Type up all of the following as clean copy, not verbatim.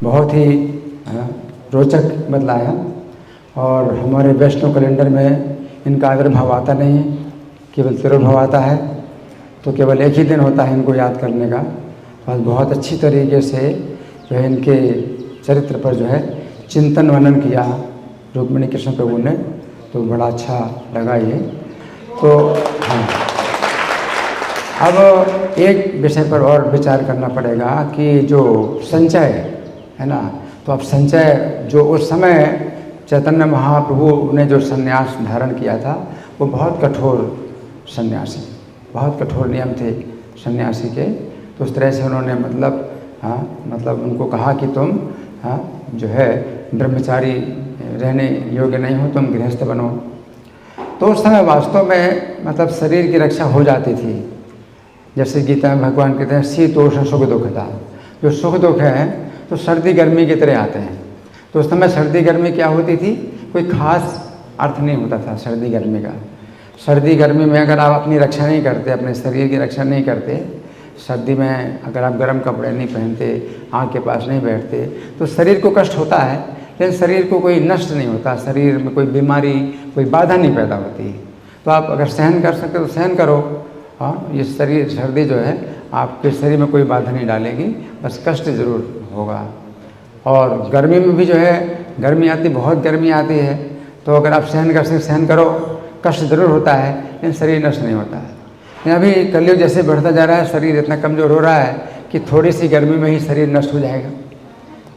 बहुत ही रोचक बतलाया। और हमारे वैष्णव कैलेंडर में इनका आविर्भाव आता नहीं है, केवल तिरुभाव आता है। तो केवल एक ही दिन होता है इनको याद करने का। बस बहुत अच्छी तरीके से जो है इनके चरित्र पर जो है चिंतन वर्णन किया रुक्मिणी कृष्ण प्रभु ने, तो बड़ा अच्छा लगा ये। तो हाँ, अब एक विषय पर और विचार करना पड़ेगा कि जो संचय है ना, तो अब संचय जो उस समय चैतन्य महाप्रभु ने जो संन्यास धारण किया था वो बहुत कठोर सन्यासी, बहुत कठोर नियम थे सन्यासी के। तो उस तरह से उन्होंने मतलब उनको कहा कि तुम जो है ब्रह्मचारी रहने योग्य नहीं हो, तुम गृहस्थ बनो। तो उस समय वास्तव में मतलब शरीर की रक्षा हो जाती थी। जैसे गीता में भगवान कहते हैं शीतोष्ण सुख दुख था। जो सुख दुख है तो सर्दी गर्मी की तरह आते हैं। तो उस समय सर्दी गर्मी क्या होती थी, कोई खास अर्थ नहीं होता था सर्दी गर्मी का। सर्दी गर्मी में अगर आप अपनी रक्षा नहीं करते, अपने शरीर की रक्षा नहीं करते, सर्दी में अगर आप गर्म कपड़े नहीं पहनते, आग के पास नहीं बैठते, तो शरीर को कष्ट होता है, लेकिन शरीर को कोई नष्ट नहीं होता, शरीर में कोई बीमारी, कोई बाधा नहीं पैदा होती। तो आप अगर सहन कर सकते तो सहन करो। हाँ, ये शरीर सर्दी जो है आपके शरीर में कोई बाधा नहीं डालेगी, बस कष्ट ज़रूर होगा। और गर्मी में भी जो है गर्मी आती, बहुत गर्मी आती है, तो अगर आप सहन कर सकते सहन करो, कष्ट ज़रूर होता है लेकिन शरीर नष्ट नहीं होता है। लेकिन अभी कलयुग जैसे बढ़ता जा रहा है, शरीर इतना कमज़ोर हो रहा है कि थोड़ी सी गर्मी में ही शरीर नष्ट हो जाएगा,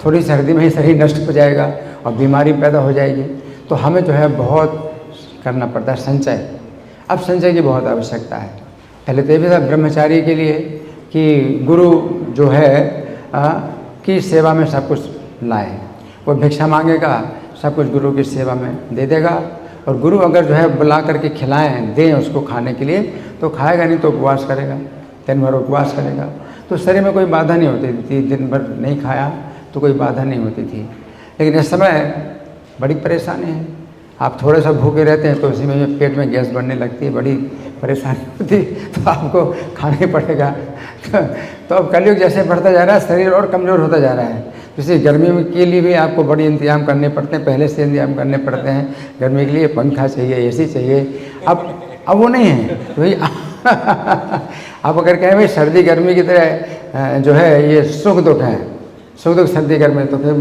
थोड़ी सर्दी में ही शरीर नष्ट हो जाएगा और बीमारी पैदा हो जाएगी। तो हमें जो है बहुत करना पड़ता है संचय। अब संचय की बहुत आवश्यकता है। पहले तो ये भी था ब्रह्मचारी के लिए कि गुरु जो है की सेवा में सब कुछ लाए। वो भिक्षा मांगेगा, सब कुछ गुरु की सेवा में दे देगा। और गुरु अगर जो है बुला करके खिलाएं, दें उसको खाने के लिए, तो खाएगा, नहीं तो उपवास करेगा, दिन भर उपवास करेगा। तो शरीर में कोई बाधा नहीं होती थी, दिन भर नहीं खाया तो कोई बाधा नहीं होती थी। लेकिन इस समय बड़ी परेशानी है। आप थोड़े सा भूखे रहते हैं तो उसी में पेट में गैस बढ़ने लगती है, बड़ी परेशानी होती है, तो आपको खाना ही पड़ेगा। तो अब कलयुग जैसे बढ़ता जा रहा है, शरीर और कमज़ोर होता जा रहा है। जैसे गर्मी के लिए भी आपको बड़ी इंतजाम करने पड़ते हैं, पहले से इंतजाम करने पड़ते हैं। गर्मी के लिए पंखा चाहिए, एसी चाहिए। अब वो नहीं है तो भाई आप अगर कहें भाई सर्दी गर्मी की तरह जो है ये सुख दुख है, सुख दुख सर्दी गर्मी, तो फिर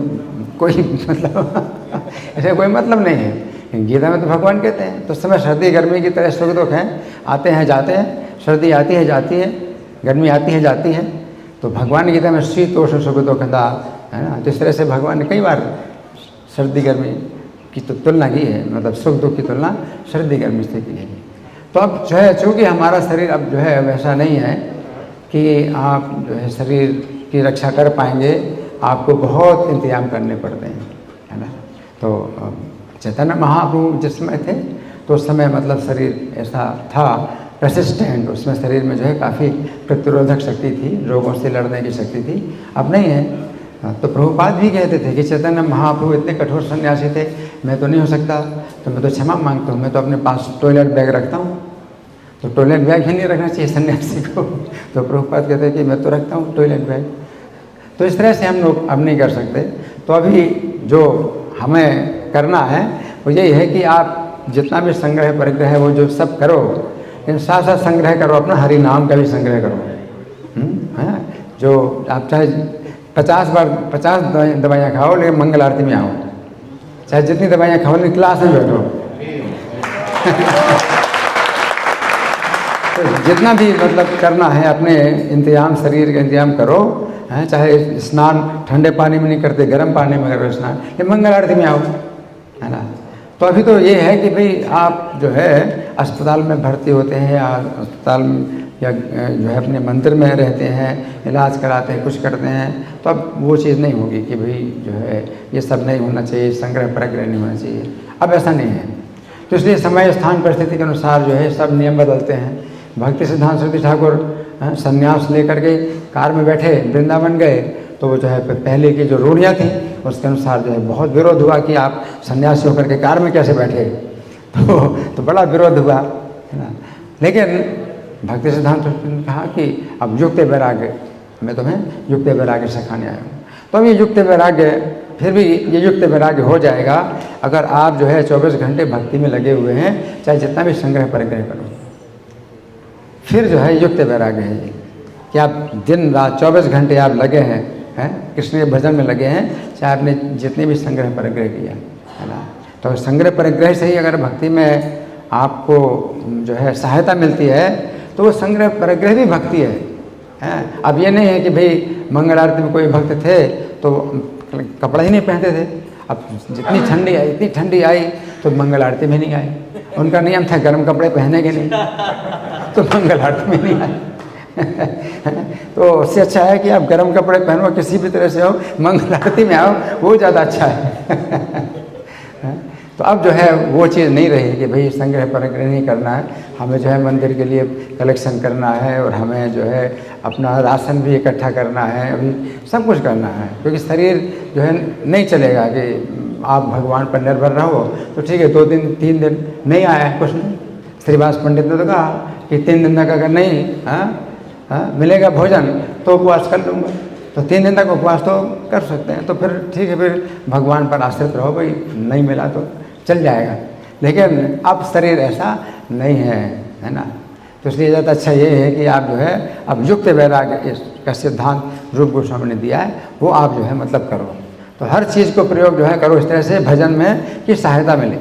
कोई मतलब ऐसा कोई मतलब नहीं है। गीता में तो भगवान कहते हैं तो समय सर्दी गर्मी की तरह सुख दुख हैं, आते हैं जाते हैं। सर्दी आती है जाती है, गर्मी आती है जाती है। तो भगवान गीता में शीतोष्ण सुख दुख था, है ना। तो इस तरह से भगवान ने कई बार सर्दी गर्मी की तो तुलना की है, मतलब सुख दुख की तुलना सर्दी गर्मी से की है। तो अब जो है चूँकि हमारा शरीर अब जो है वैसा नहीं है कि आप जो है शरीर की रक्षा कर पाएंगे, आपको बहुत इंतजाम करने पड़ते हैं, है ना। तो चैतन्य महाप्रभु जिस समय थे तो उस समय मतलब शरीर ऐसा था रेसिस्टेंट, उसमें शरीर में जो है काफ़ी प्रतिरोधक शक्ति थी, रोगों से लड़ने की शक्ति थी। अब नहीं है। तो प्रभुपाद भी कहते थे कि चैतन्य महाप्रभु इतने कठोर सन्यासी थे, मैं तो नहीं हो सकता, तो मैं तो क्षमा मांगता हूँ, मैं तो अपने पास टॉयलेट बैग रखता हूँ। तो टॉयलेट बैग ही नहीं रखना चाहिए सन्यासी को। तो प्रभुपाद कहते हैं कि मैं तो रखता हूँ टॉयलेट बैग। तो इस तरह से हम लोग अब नहीं कर सकते। तो अभी जो हमें करना है वो यही है कि आप जितना भी संग्रह परिग्रह है वो जो सब करो, लेकिन साथ साथ संग्रह करो, अपना हरि नाम का भी संग्रह करो। है जो आप चाहे 50 दवाइयाँ खाओ, लेकिन मंगल आरती में आओ। चाहे जितनी दवाइयाँ खाओ, लेकिन क्लास में बैठो। तो जितना भी मतलब करना है अपने इंतजाम, शरीर का इंतजाम करो। हैं, चाहे स्नान ठंडे पानी में नहीं करते, गर्म पानी में करो स्नान, ये मंगल आरती में आओ, है ना। तो अभी तो ये है कि भाई आप जो है अस्पताल में भर्ती होते हैं या अस्पताल या जो है अपने मंदिर में रहते हैं, इलाज कराते हैं, कुछ करते हैं, तो अब वो चीज़ नहीं होगी कि भाई जो है ये सब नहीं होना चाहिए, संग्रह परिग्रह नहीं होना चाहिए। अब ऐसा नहीं है। तो इसलिए समय स्थान परिस्थिति के अनुसार जो है सब नियम बदलते हैं। भक्ति सिद्धांत सरस्वती ठाकुर संन्यास लेकर के कार में बैठे वृंदावन गए, तो वो जो है पहले की जो रूढ़ियाँ थी उसके अनुसार जो है बहुत विरोध हुआ कि आप सन्यासी होकर के कार में कैसे बैठे। तो बड़ा विरोध हुआ, है ना। लेकिन भक्ति सिद्धांत ने कहा कि अब युक्त वैराग्य, मैं तुम्हें युक्त वैराग्य सिखाने आया हूँ। तो अब ये युक्त वैराग्य, फिर भी ये युक्त वैराग्य हो जाएगा अगर आप जो है 24 घंटे भक्ति में लगे हुए हैं, चाहे जितना भी संग्रह परिग्रह करो। फिर जो है युक्त वैराग्य है ये कि आप दिन रात 24 घंटे आप लगे हैं कृष्ण के भजन में लगे हैं, चाहे आपने जितने भी संग्रह परिग्रह किया है ना। तो संग्रह परिग्रह से ही अगर भक्ति में आपको जो है सहायता मिलती है तो वो संग्रह परिग्रह भी भक्ति है। अब ये नहीं है कि भाई मंगल आरती में कोई भक्त थे तो कपड़ा ही नहीं पहनते थे, अब जितनी ठंडी आई इतनी ठंडी आई तो मंगल आरती में नहीं आए। उनका नियम था गर्म कपड़े पहनेंगे नहीं तो मंगल आरती में नहीं आए। तो उससे अच्छा है कि आप गर्म कपड़े पहनो, किसी भी तरह से हो, मंगल आरती में आओ, वो ज़्यादा अच्छा है। तो अब जो है वो चीज़ नहीं रही कि भाई संग्रह परिग्रह नहीं करना है, हमें जो है मंदिर के लिए कलेक्शन करना है और हमें जो है अपना राशन भी इकट्ठा करना है, अभी सब कुछ करना है। क्योंकि शरीर जो है नहीं चलेगा कि आप भगवान पर निर्भर रहो। तो ठीक है 2 दिन 3 दिन नहीं आया कुछ नहीं, श्रीवास पंडित ने तो कहा कि 3 दिन तक अगर नहीं मिलेगा भोजन तो उपवास कर लूँगा। तो 3 दिन तक उपवास तो कर सकते हैं, तो फिर ठीक है, फिर भगवान पर आश्रित रहो, भाई नहीं मिला तो चल जाएगा। लेकिन अब शरीर ऐसा नहीं है ना। तो इसलिए ज़्यादा अच्छा ये है कि आप जो है अब युक्त वैराग्य का सिद्धांत रूप गोस्वामी ने दिया है, वो आप जो है मतलब करो। तो हर चीज़ को प्रयोग जो है करो इस तरह से भजन में कि सहायता मिले,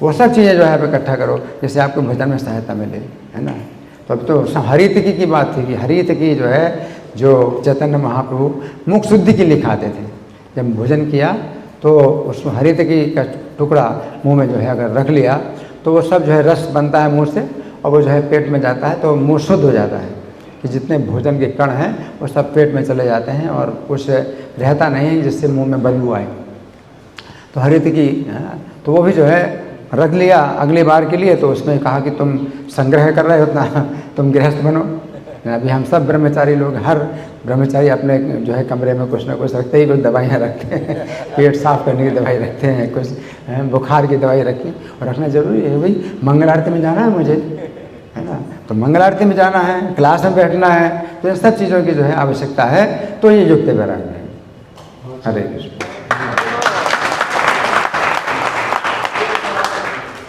वो सब चीज़ें जो है आप इकट्ठा करो जिससे आपको भजन में सहायता मिले, है ना। तो अब तो हरितकी की बात थी कि हरितकी जो है जो चैतन्य महाप्रभु मुख शुद्धि के लिए खाते थे। जब भोजन किया तो उसमें हरितकी का टुकड़ा मुंह में जो है अगर रख लिया तो वो सब जो है रस बनता है मुंह से और वो जो है पेट में जाता है तो मुंह शुद्ध हो जाता है कि जितने भोजन के कण हैं वो सब पेट में चले जाते हैं और कुछ रहता नहीं है जिससे मुंह में बदबू आए। तो हरितकी तो वो भी जो है रख लिया अगली बार के लिए। तो उसमें कहा कि तुम संग्रह कर रहे हो उतना, तुम गृहस्थ बनो। अभी हम सब ब्रह्मचारी लोग, हर ब्रह्मचारी अपने जो है कमरे में कुछ ना कुछ रखते ही, कुछ दवाइयाँ रखते हैं, पेट साफ करने की दवाई रखते हैं, कुछ बुखार की दवाई रखी और रखना जरूरी है। भाई मंगल आरती में जाना है मुझे, है ना, तो मंगल आरती में जाना है, क्लास में बैठना है, तो इन सब चीज़ों की जो है आवश्यकता है। तो ये युक्त वैराग्य है। हरे कृष्ण।